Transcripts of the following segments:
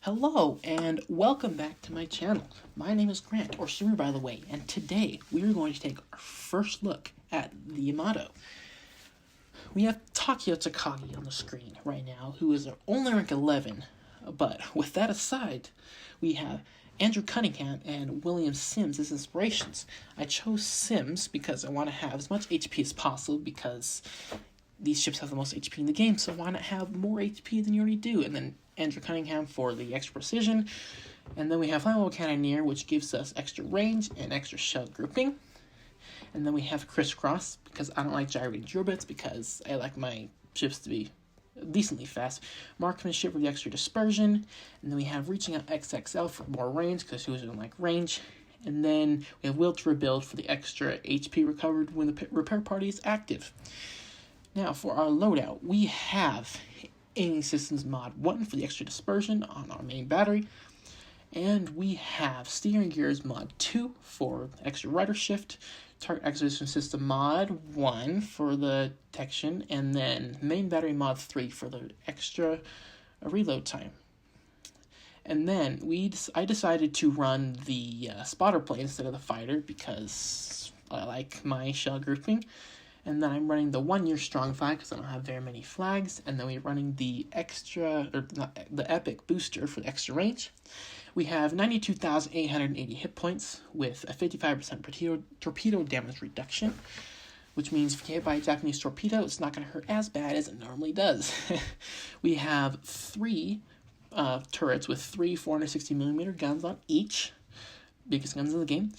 Hello and welcome back to my channel. My name is Grant, or Streamer by the way, and today we are going to take our first look at the Yamato. We have Takeo Takagi on the screen right now, who is only rank 11, but with that aside, we have Andrew Cunningham and William Sims as inspirations. I chose Sims because I want to have as much HP as possible because these ships have the most HP in the game, so why not have more HP than you already do? And then Andrew Cunningham for the extra precision. And then we have Flammable Cannoneer, which gives us extra range and extra shell grouping. And then we have Crisscross, because I don't like gyrating drill bits, because I like my ships to be decently fast. Marksmanship for the extra dispersion. And then we have Reaching Out XXL for more range, because who doesn't like range? And then we have Will to Rebuild for the extra HP recovered when the repair party is active. Now, for our loadout, we have Aiming Systems Mod 1 for the extra dispersion on our main battery, and we have Steering Gears Mod 2 for extra rider shift, Target Acquisition System Mod 1 for the detection, and then Main Battery Mod 3 for the extra reload time. And then I decided to run the spotter plane instead of the fighter because I like my shell grouping. And then I'm running the 1 year strong flag because I don't have very many flags. And then we're running the the epic booster for the extra range. We have 92,880 hit points with a 55% torpedo damage reduction, which means if you get hit by a Japanese torpedo, it's not going to hurt as bad as it normally does. We have 3 turrets with 3 460mm guns on each. Biggest guns in the game,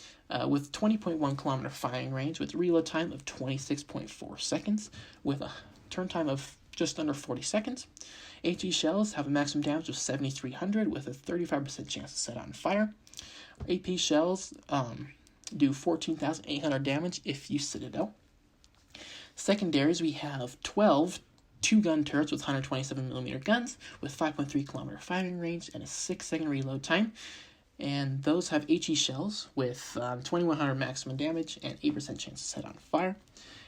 with 20.1 kilometer firing range, with reload time of 26.4 seconds, with a turn time of just under 40 seconds. HE shells have a maximum damage of 7,300 with a 35% chance to set on fire. AP shells do 14,800 damage if you Citadel. Secondaries, we have 12 2-gun turrets with 127mm guns, with 5.3 kilometer firing range and a 6-second reload time. And those have HE shells with 2,100 maximum damage and 8% chance to set on fire.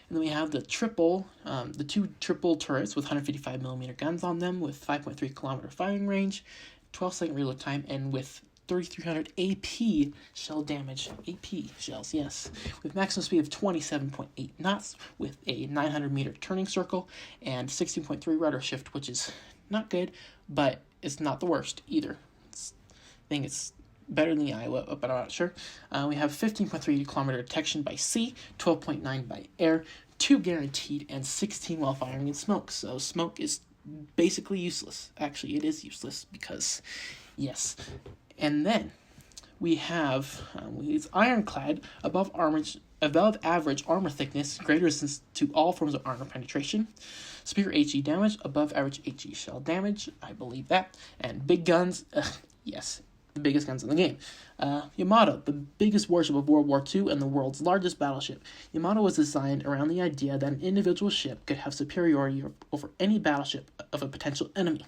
And then we have the 2 triple turrets with 155mm guns on them with 5.3 kilometer firing range, 12-second reload time, and with 3,300 AP shell damage. AP shells, yes. With maximum speed of 27.8 knots with a 900-meter turning circle and 16.3 rudder shift, which is not good, but it's not the worst either. I think it's better than the Iowa, but I'm not sure. We have 15.3 kilometer detection by sea, 12.9 by air, 2 guaranteed, and 16 while firing in smoke. So smoke is basically useless. Actually, it is useless because, yes. And then we have it's ironclad, above average armor thickness, greater resistance to all forms of armor penetration, superior HE damage, above average HE shell damage, I believe that, and big guns, yes. The biggest guns in the game. Yamato, the biggest warship of World War II and the world's largest battleship. Yamato was designed around the idea that an individual ship could have superiority over any battleship of a potential enemy.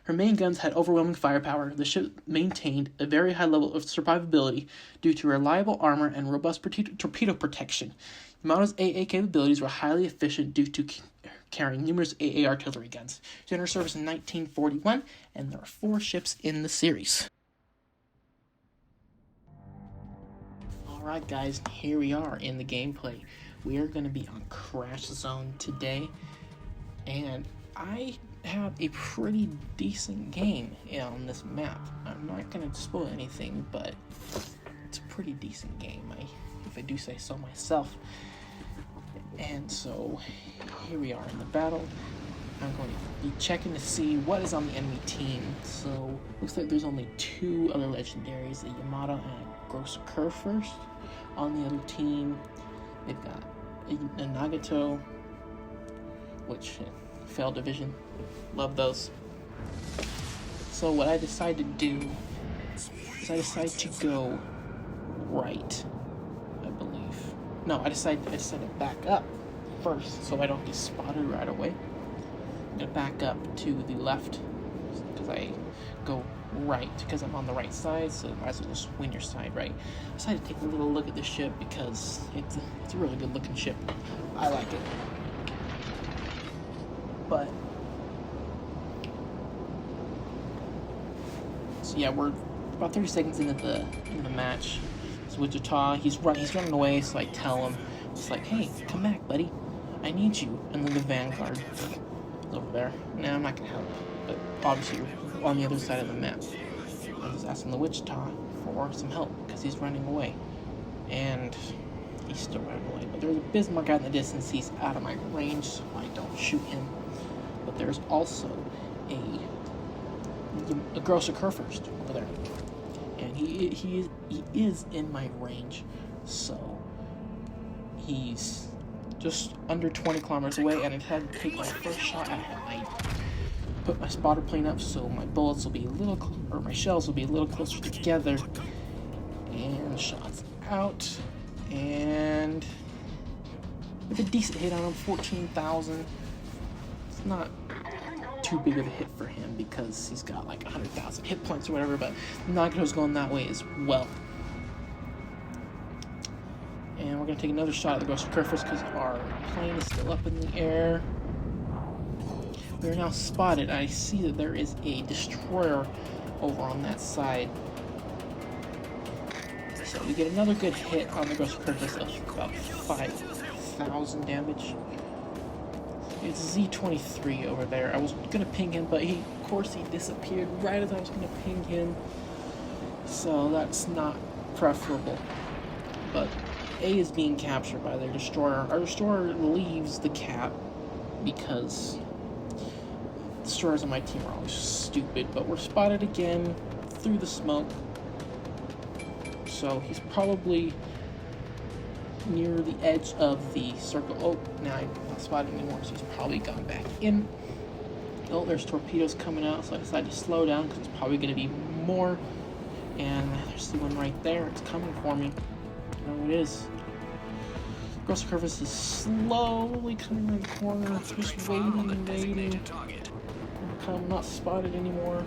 Her main guns had overwhelming firepower. The ship maintained a very high level of survivability due to reliable armor and robust torpedo protection. Yamato's AA capabilities were highly efficient due to carrying numerous AA artillery guns. She entered service in 1941, and there are 4 ships in the series. Alright guys, here we are in the gameplay. We are going to be on Crash Zone today, and I have a pretty decent game on this map. I'm not going to spoil anything, but it's a pretty decent game, if I do say so myself. And so, here we are in the battle. I'm going to be checking to see what is on the enemy team. So, looks like there's only 2 other legendaries, a Yamato and a Gross Curve first. On the other team, they've got a Nagato, which failed division. Love those. So what I decided to do is I decided to go right, I believe. No, I decided to back up first so I don't get spotted right away. I'm going to back up to the left because I go right because I'm on the right side, so I might as well just win your side right. I decided to take a little look at the ship because it's a really good looking ship. I like it. But So yeah, we're about 30 seconds into the match. So Wichita, he's running away. So I tell him, it's like, hey, come back, buddy. I need you. And then the Vanguard is over there. Nah, I'm not gonna help. But obviously, you're on the other side of the map. I was asking the Wichita for some help because he's running away, and he's still running away. But there's a Bismarck out in the distance. He's out of my range, so I don't shoot him. But there's also a Grosser Kurfürst over there, and he is in my range, so he's just under 20 kilometers away, and I had to take my first shot at him. I put my spotter plane up so my bullets will be my shells will be a little closer together, and shots out, and with a decent hit on him, 14,000. It's not too big of a hit for him because he's got like 100,000 hit points or whatever, but Nagato's going that way as well. And we're going to take another shot at the Grosser Kurfürst because our plane is still up in the air. We are now spotted. I see that there is a destroyer over on that side. So we get another good hit on the Grosser Kurfürst of about 5,000 damage. It's Z-23 over there. I was going to ping him, but of course he disappeared right as I was going to ping him. So that's not preferable. But A is being captured by their destroyer. Our destroyer leaves the cap because destroyers on my team are always stupid, but we're spotted again through the smoke. So he's probably near the edge of the circle. Oh, now I'm not spotted anymore, so he's probably gone back in. Oh, there's torpedoes coming out, so I decided to slow down because it's probably going to be more. And there's the one right there. It's coming for me. There it is. Grosser Kurfürst is slowly coming around the corner, just waiting and waiting. I'm not spotted anymore.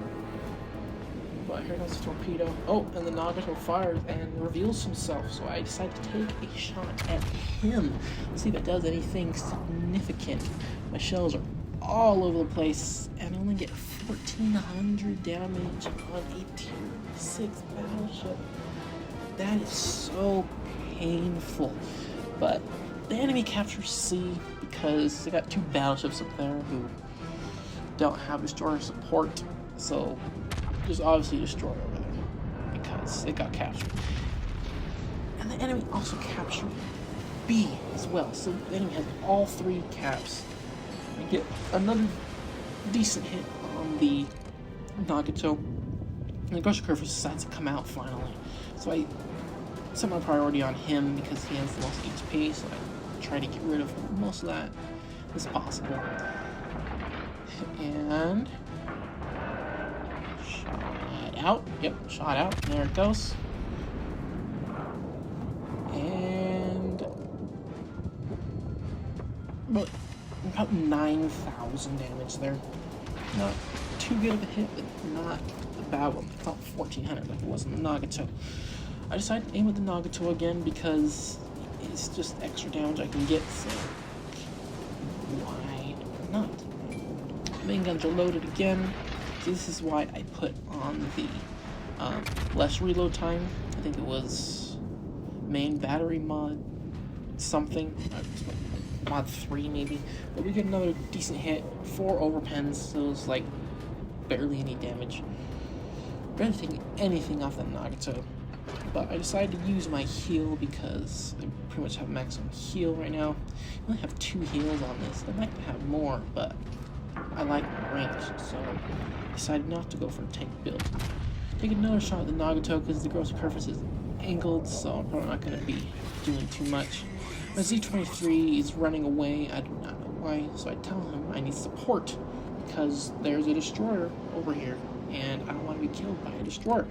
But here comes the torpedo. Oh, and the Nagato fires and reveals himself, so I decide to take a shot at him. Let's see if it does anything significant. My shells are all over the place, and I only get 1,400 damage on a tier 6 battleship. That is so painful. But the enemy captures C because they got two battleships up there who don't have destroyer support, so there's obviously a destroyer over there because it got captured. And the enemy also captured B as well, so the enemy has all three caps. I get another decent hit on the Nagato, and the Grosser Kurfürst decides to come out finally. So I set my priority on him because he has the most HP, so I try to get rid of most of that as possible. And shot out. Yep, shot out. There it goes. And about 9,000 damage there. Not too good of a hit, but not a bad one. It's not 1,400 like it was in the Nagato. I decided to aim at the Nagato again because it's just extra damage I can get, so why not? Main guns are loaded again, so this is why I put on the less reload time. I think it was main battery mod something, mod 3 maybe, but we get another decent hit, 4 overpens, so it's like barely any damage. Barely taking anything off the Nagato. But I decided to use my heal because I pretty much have maximum heal right now. I only have 2 heals on this. I'd like to have more, but I like my range, so I decided not to go for a tank build. Take another shot at the Nagato because the Grosser Kurfürst is angled, so I'm probably not going to be doing too much. My Z-23 is running away. I do not know why, so I tell him I need support because there's a destroyer over here, and I don't want to be killed by a destroyer.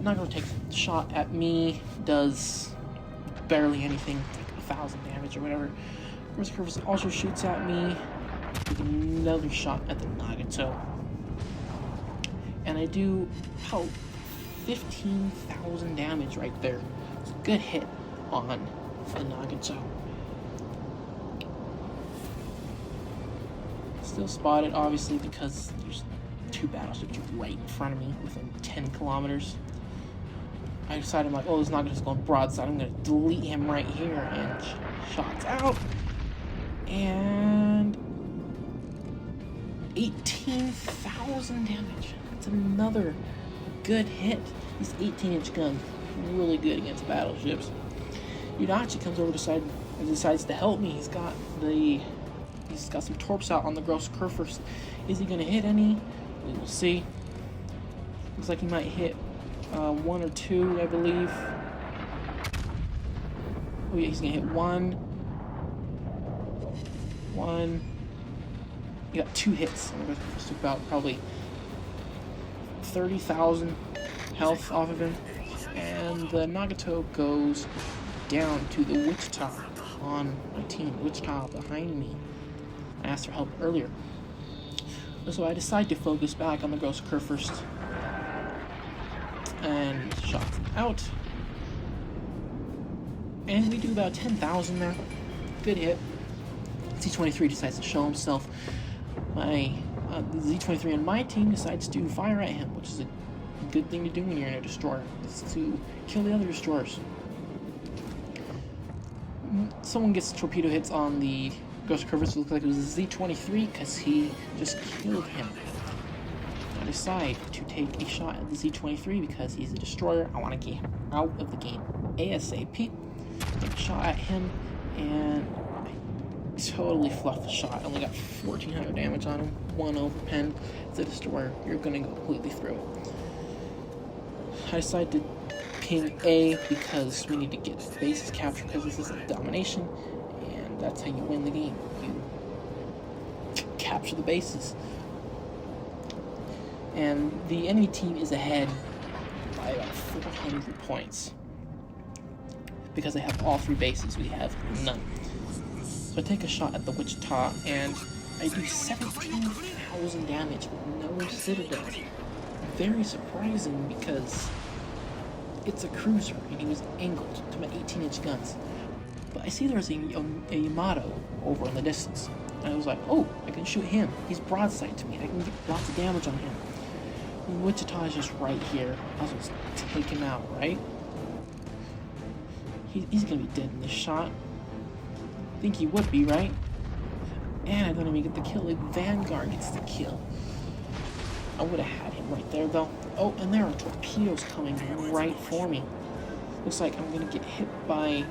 Nagato takes a shot at me, does barely anything, like 1,000 damage or whatever. Grosser Kurfürst also shoots at me, take another shot at the Nagato. And I do about 15,000 damage right there. It's a good hit on the Nagato. Still spotted, obviously, because there's two battleships right in front of me within 10 kilometers. I decided, I'm like, oh, it's not just going broadside. I'm going to delete him right here. And shots out. And 18,000 damage. That's another good hit. These 18-inch guns, really good against battleships. Yudachi comes over and decides to help me. He's got some torps out on the gross Kurfürst. Is he going to hit any? We will see. Looks like he might hit one or two, I believe. Oh yeah, he's going to hit one. You got two hits. Just about probably 30,000 health off of him. And the Nagato goes down to the Wichita on my team. Wichita behind me. I asked for help earlier. So I decide to focus back on the Gross Kurfürst. And shots out. And we do about 10,000 there. Good hit. Z-23 decides to show himself. The Z-23 on my team decides to fire at him, which is a good thing to do when you're in a destroyer. Is to kill the other destroyers. Someone gets torpedo hits on the Gross Kurfürst. Looks like it was a Z-23 because he just killed him. I decide to take a shot at the Z-23 because he's a destroyer. I want to get him out of the game ASAP. Take a shot at him, and I totally fluffed the shot. I only got 1,400 damage on him. One overpen. It's a destroyer. You're going to go completely through. I decide to ping A because we need to get bases captured because this is a domination, and that's how you win the game. You capture the bases. And the enemy team is ahead by about 400 points. Because they have all three bases, we have none. So I take a shot at the Wichita, and I do 17,000 damage with no citadel. Very surprising because it's a cruiser, and he was angled to my 18-inch guns. But I see there's a Yamato over in the distance. And I was like, oh, I can shoot him. He's broadside to me. I can get lots of damage on him. And Wichita is just right here. I was supposed to take him out, right? He's gonna be dead in this shot. I think he would be, right? And I don't even get the kill. Like, Vanguard gets the kill. I would have had him right there, though. Oh, and there are torpedoes coming right for me. Looks like I'm gonna get hit by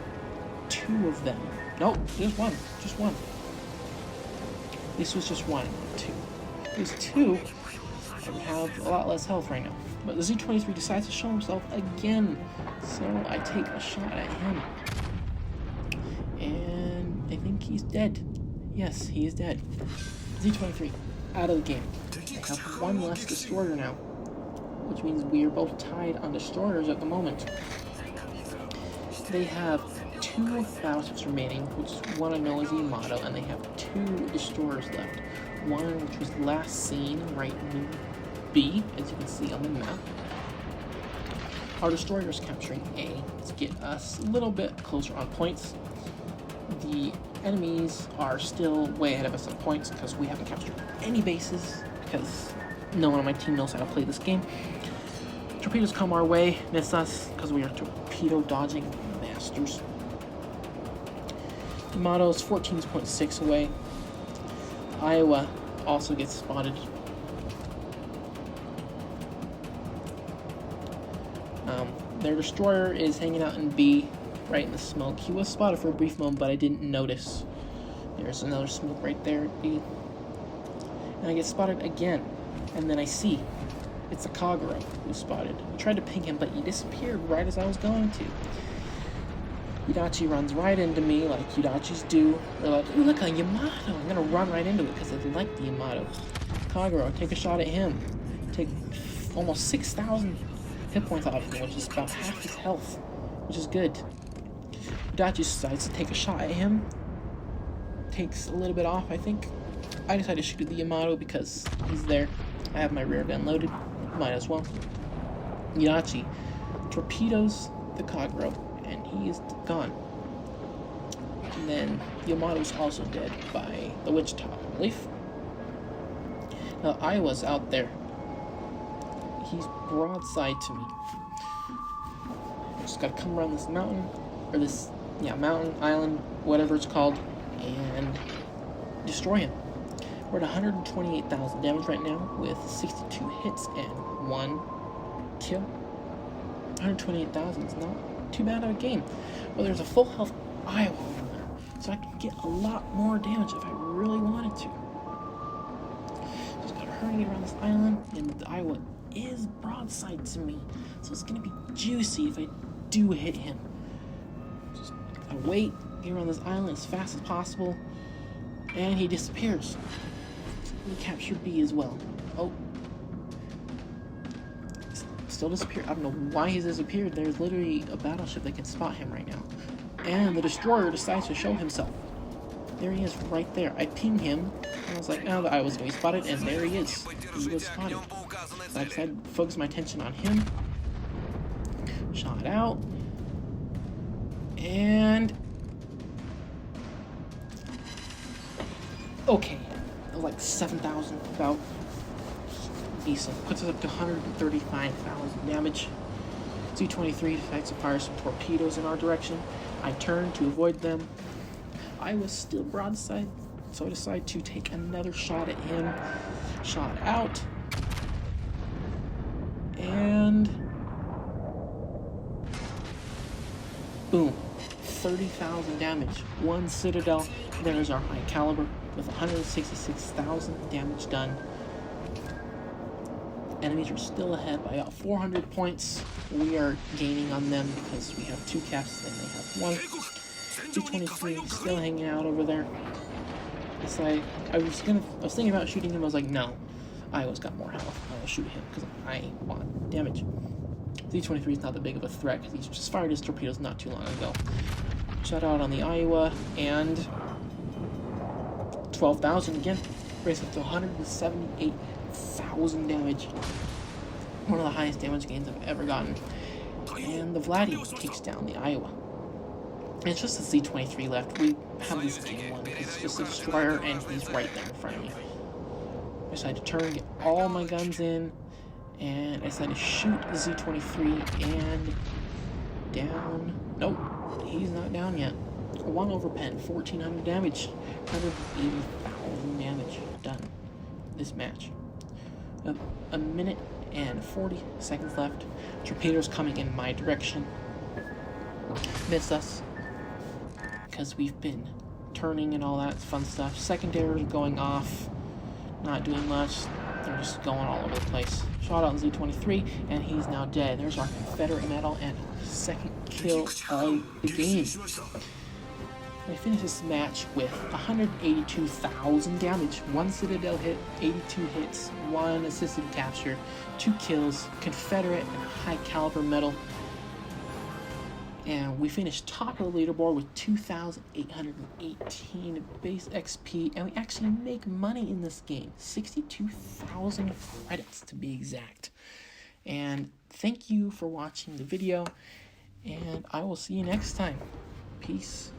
two of them. Nope, there's one. Just one. This was just one. Two. There's two. I would have a lot less health right now. But the Z-23 decides to show himself again. So I take a shot at him. And I think he's dead. Yes, he is dead. Z-23, out of the game. I have one less destroyer now. Which means we are both tied on destroyers at the moment. They have two battleships remaining, which one I know is Yamato, and they have two destroyers left. One which was last seen right in B, as you can see on the map. Our destroyer is capturing A to get us a little bit closer on points. The enemies are still way ahead of us on points because we haven't captured any bases because no one on my team knows how to play this game. Torpedoes come our way, miss us because we are torpedo dodging masters. Yamato's 14.6 away. Iowa also gets spotted. Their destroyer is hanging out in B, right in the smoke. He was spotted for a brief moment, but I didn't notice. There's another smoke right there at B. And I get spotted again, and then I see it's a Kagura who's spotted. I tried to ping him, but he disappeared right as I was going to. Yudachi runs right into me, like Yudachis do. They're like, ooh, look, a Yamato. I'm gonna run right into it because I like the Yamato. Kagura, take a shot at him. Take almost 6,000 hit points out of him, which is about half his health, which is good. Yudachi decides to take a shot at him. Takes a little bit off, I think. I decided to shoot at the Yamato because he's there. I have my rear gun loaded. Might as well. Yudachi torpedoes the Kagura, and he is gone. And then Yamato's also dead by the Wichita, I believe. Iowa's out there He's broadside to me. Just gotta come around this mountain, or this, mountain, island, whatever it's called, and destroy him. We're at 128,000 damage right now with 62 hits and 1 kill. 128,000 is not too bad of a game. Well, there's a full health Iowa over there, so I can get a lot more damage if I really wanted to. Just gotta hurry and get around this island, and the Iowa is broadside to me, so it's gonna be juicy if I do hit him. Just gotta wait, get around this island as fast as possible, and he disappears. We capture B as well. Oh. Still disappeared. I don't know why he's disappeared. There's literally a battleship that can spot him right now. And the destroyer decides to show himself. There he is right there. I pinged him. And I was like, oh, I was going to be spotted. And there he is. He was spotted. So I decided to focus my attention on him. Shot out. And... okay. Like 7,000 about. Decent. Puts us up to 135,000 damage. Z-23 decides to fire some torpedoes in our direction. I turn to avoid them. I was still broadside, so I decide to take another shot at him. Shot out. And... boom. 30,000 damage. One citadel. There's our high caliber with 166,000 damage done. Enemies are still ahead by about 400 points. We are gaining on them because we have 2 caps and they have 1. Z-23 still hanging out over there. It's like, I was thinking about shooting him. I was like, no, Iowa's got more health. I will shoot him because I want damage. Z-23 is not that big of a threat because he's just fired his torpedoes not too long ago. Shot out on the Iowa, and 12,000 again. Raised up to 178,000 damage. One of the highest damage gains I've ever gotten. And the Vladdy takes down the Iowa. And it's just the Z-23 left. We have this game won. It's just a destroyer, and he's right there in front of me. I decided to turn, get all my guns in, and I decided to shoot the Z-23, and down. Nope, he's not down yet. 1 over pen, 1,400 damage, 180,000 damage done this match. A minute and 40 seconds left. Torpedoes coming in my direction. Missed us because we've been turning and all that fun stuff. Secondaries going off, not doing much. They're just going all over the place. Shot out Z-23, and he's now dead. There's our Confederate medal and second kill of the game. I finished this match with 182,000 damage, 1 citadel hit, 82 hits, 1 assisted capture, 2 kills, Confederate and high caliber medal. And we finished top of the leaderboard with 2,818 base XP, and we actually make money in this game, 62,000 credits to be exact. And thank you for watching the video, and I will see you next time. Peace.